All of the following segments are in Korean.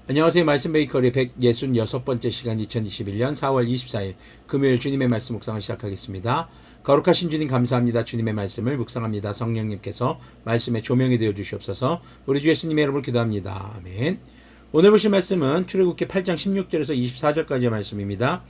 안녕하세요. 말씀 베이커리 166번째 시간 2021년 4월 24일 금요일 주님의 말씀 묵상을 시작하겠습니다. 거룩하신 주님 감사합니다. 주님의 말씀을 묵상합니다. 성령님께서 말씀의 조명이 되어 주시옵소서. 우리 주 예수님의 이름으로 기도합니다. 아멘. 오늘 보실 말씀은 출애굽기 8장 16절에서 24절까지의 말씀입니다.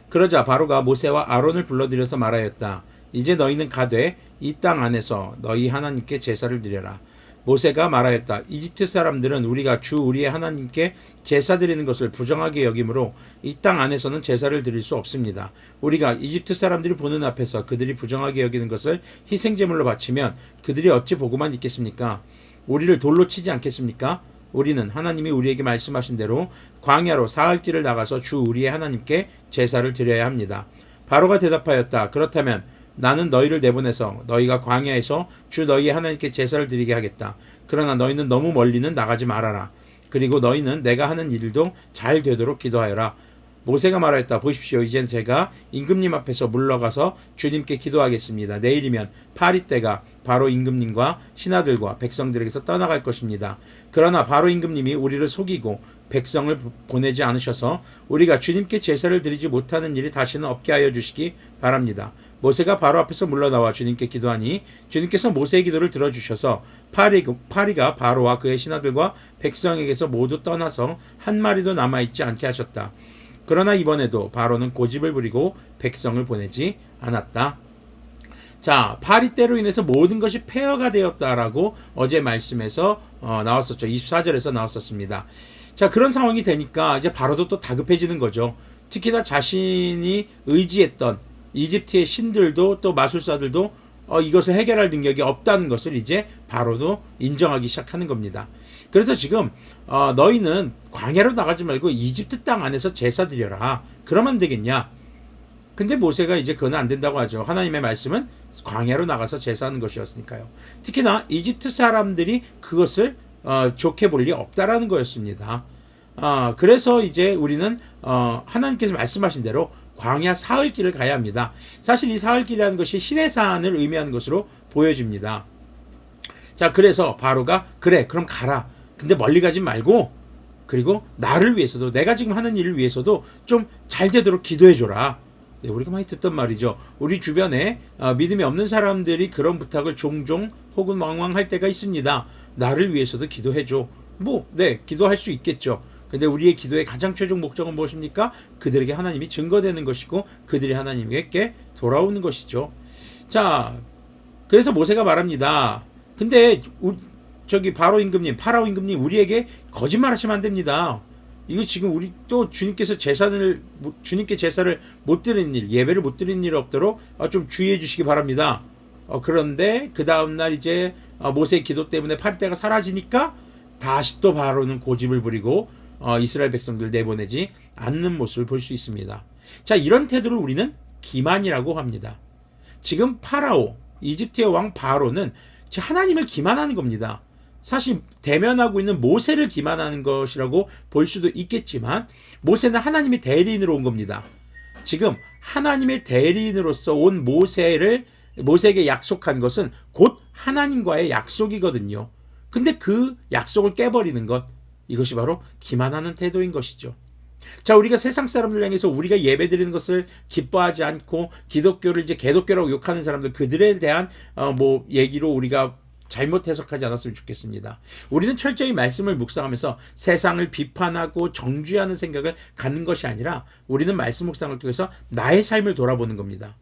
그러자 바로가 모세와 아론을 불러들여서 말하였다. 이제 너희는 가되 이 땅 안에서 너희 하나님께 제사를 드려라. 모세가 말하였다. 이집트 사람들은 우리가 주 우리의 하나님께 제사 드리는 것을 부정하게 여기므로 이 땅 안에서는 제사를 드릴 수 없습니다. 우리가 이집트 사람들이 보는 앞에서 그들이 부정하게 여기는 것을 희생제물로 바치면 그들이 어찌 보고만 있겠습니까? 우리를 돌로 치지 않겠습니까? 우리는 하나님이 우리에게 말씀하신 대로 광야로 사흘 길을 나가서 주 우리의 하나님께 제사를 드려야 합니다. 바로가 대답하였다. 그렇다면 나는 너희를 내보내서 너희가 광야에서 주 너희의 하나님께 제사를 드리게 하겠다. 그러나 너희는 너무 멀리는 나가지 말아라. 그리고 너희는 내가 하는 일도 잘 되도록 기도하여라. 모세가 말하였다. 보십시오. 이젠 제가 임금님 앞에서 물러가서 주님께 기도하겠습니다. 내일이면 파리 때가 바로 임금님과 신하들과 백성들에게서 떠나갈 것입니다. 그러나 바로 임금님이 우리를 속이고 백성을 보내지 않으셔서 우리가 주님께 제사를 드리지 못하는 일이 다시는 없게 하여 주시기 바랍니다. 모세가 바로 앞에서 물러나와 주님께 기도하니 주님께서 모세의 기도를 들어주셔서 파리가 바로와 그의 신하들과 백성에게서 모두 떠나서 한 마리도 남아있지 않게 하셨다. 그러나 이번에도 바로는 고집을 부리고 백성을 보내지 않았다. 자, 파리 때로 인해서 모든 것이 폐허가 되었다라고 어제 말씀에서 나왔었죠. 24절에서 나왔었습니다. 자, 그런 상황이 되니까 이제 바로도 또 다급해지는 거죠. 특히나 자신이 의지했던 이집트의 신들도 또 마술사들도 이것을 해결할 능력이 없다는 것을 이제 바로도 인정하기 시작하는 겁니다. 그래서 지금 너희는 광야로 나가지 말고 이집트 땅 안에서 제사 드려라. 그러면 되겠냐? 근데 모세가 이제 그건 안 된다고 하죠. 하나님의 말씀은 광야로 나가서 제사하는 것이었으니까요. 특히나 이집트 사람들이 그것을 좋게 볼 리 없다라는 거였습니다. 그래서 이제 우리는 하나님께서 말씀하신 대로 광야 사흘길을 가야 합니다. 사실 이 사흘길이라는 것이 시내산을 의미하는 것으로 보여집니다. 자, 그래서 바로가 그래 그럼 가라. 근데 멀리 가지 말고 그리고 나를 위해서도 내가 지금 하는 일을 위해서도 좀 잘 되도록 기도해줘라. 네, 우리가 많이 듣던 말이죠. 우리 주변에 믿음이 없는 사람들이 그런 부탁을 종종 혹은 왕왕 때가 있습니다. 나를 위해서도 기도해줘. 기도할 수 있겠죠. 근데 우리의 기도의 가장 최종 목적은 무엇입니까? 그들에게 하나님이 증거되는 것이고 그들이 하나님께 돌아오는 것이죠. 자, 그래서 모세가 말합니다. 근데 파라오 임금님 우리에게 거짓말하시면 안 됩니다. 이거 지금 우리 또 주님께 제사를 못 드리는 일, 예배를 못 드리는 일이 없도록 좀 주의해 주시기 바랍니다. 그런데 그 다음날 이제 모세의 기도 때문에 파리 때가 사라지니까 다시 또 바로는 고집을 부리고 이스라엘 백성들 내보내지 않는 모습을 볼 수 있습니다. 자, 이런 태도를 우리는 기만이라고 합니다. 지금 파라오, 이집트의 왕 바로는 하나님을 기만하는 겁니다. 사실 대면하고 있는 모세를 기만하는 것이라고 볼 수도 있겠지만 모세는 하나님의 대리인으로 온 겁니다. 지금 하나님의 대리인으로서 온 모세에게 약속한 것은 곧 하나님과의 약속이거든요. 근데 그 약속을 깨버리는 것, 이것이 바로 기만하는 태도인 것이죠. 자, 우리가 세상 사람들 향해서 우리가 예배드리는 것을 기뻐하지 않고 기독교를 이제 개독교라고 욕하는 사람들, 그들에 대한 얘기로 우리가 잘못 해석하지 않았으면 좋겠습니다. 우리는 철저히 말씀을 묵상하면서 세상을 비판하고 정죄하는 생각을 갖는 것이 아니라 우리는 말씀 묵상을 통해서 나의 삶을 돌아보는 겁니다.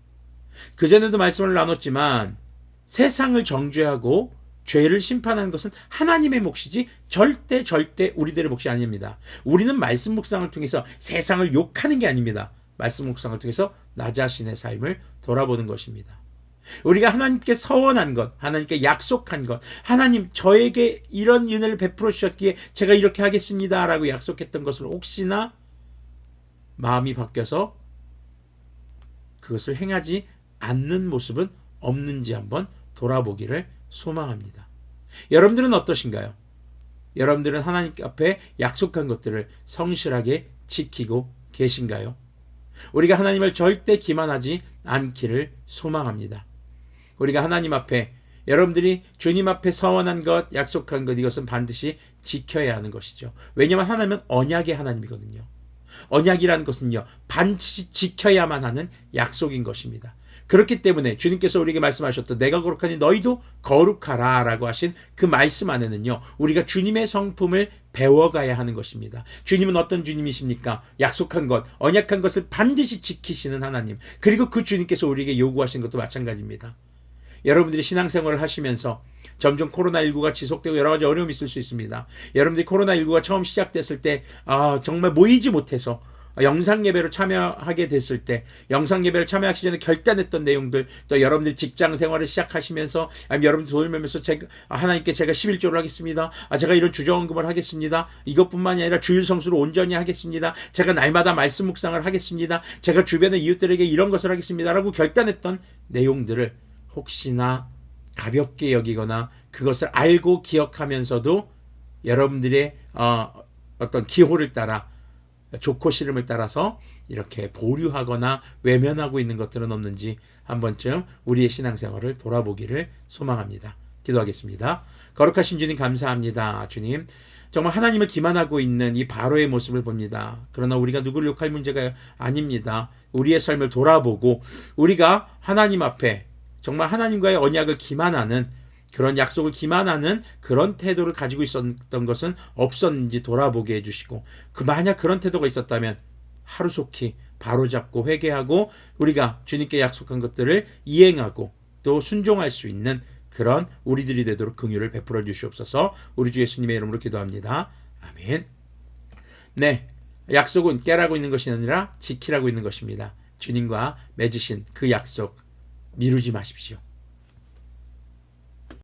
그전에도 말씀을 나눴지만 세상을 정죄하고 죄를 심판하는 것은 하나님의 몫이지 절대 우리들의 몫이 아닙니다. 우리는 말씀 묵상을 통해서 세상을 욕하는 게 아닙니다. 말씀 묵상을 통해서 나 자신의 삶을 돌아보는 것입니다. 우리가 하나님께 서원한 것, 하나님께 약속한 것, 하나님 저에게 이런 은혜를 베풀어 주셨기에 제가 이렇게 하겠습니다 라고 약속했던 것을 혹시나 마음이 바뀌어서 그것을 행하지 않는 모습은 없는지 한번 돌아보기를 소망합니다. 여러분들은 어떠신가요? 여러분들은 하나님 앞에 약속한 것들을 성실하게 지키고 계신가요? 우리가 하나님을 절대 기만하지 않기를 소망합니다. 우리가 하나님 앞에 여러분들이 주님 앞에 서원한 것, 약속한 것, 이것은 반드시 지켜야 하는 것이죠. 왜냐하면 하나님은 언약의 하나님이거든요. 언약이라는 것은요, 반드시 지켜야만 하는 약속인 것입니다. 그렇기 때문에 주님께서 우리에게 말씀하셨던 내가 거룩하니 너희도 거룩하라 라고 하신 그 말씀 안에는요, 우리가 주님의 성품을 배워가야 하는 것입니다. 주님은 어떤 주님이십니까? 약속한 것, 언약한 것을 반드시 지키시는 하나님. 그리고 그 주님께서 우리에게 요구하신 것도 마찬가지입니다. 여러분들이 신앙생활을 하시면서 점점 코로나19가 지속되고 여러 가지 어려움이 있을 수 있습니다. 여러분들이 코로나19가 처음 시작됐을 때 정말 모이지 못해서 영상예배로 참여하게 됐을 때, 영상예배를 참여하기 전에 결단했던 내용들, 또 여러분들이 직장생활을 시작하시면서, 아니면 여러분들 돈을 벌면서 하나님께 제가 11조를 하겠습니다. 제가 이런 주정헌금을 하겠습니다. 이것뿐만이 아니라 주일성수를 온전히 하겠습니다. 제가 날마다 말씀 묵상을 하겠습니다. 제가 주변의 이웃들에게 이런 것을 하겠습니다. 라고 결단했던 내용들을 혹시나 가볍게 여기거나 그것을 알고 기억하면서도 여러분들의 어떤 기호를 따라, 좋고 싫음을 따라서 이렇게 보류하거나 외면하고 있는 것들은 없는지 한 번쯤 우리의 신앙생활을 돌아보기를 소망합니다. 기도하겠습니다. 거룩하신 주님, 감사합니다. 주님, 정말 하나님을 기만하고 있는 이 바로의 모습을 봅니다. 그러나 우리가 누구를 욕할 문제가 아닙니다. 우리의 삶을 돌아보고 우리가 하나님 앞에 정말 하나님과의 언약을 기만하는, 그런 약속을 기만하는 그런 태도를 가지고 있었던 것은 없었는지 돌아보게 해주시고, 만약 그런 태도가 있었다면 하루속히 바로잡고 회개하고 우리가 주님께 약속한 것들을 이행하고 또 순종할 수 있는 그런 우리들이 되도록 긍휼을 베풀어 주시옵소서. 우리 주 예수님의 이름으로 기도합니다. 아멘. 네, 약속은 깨라고 있는 것이 아니라 지키라고 있는 것입니다. 주님과 맺으신 그 약속 미루지 마십시오.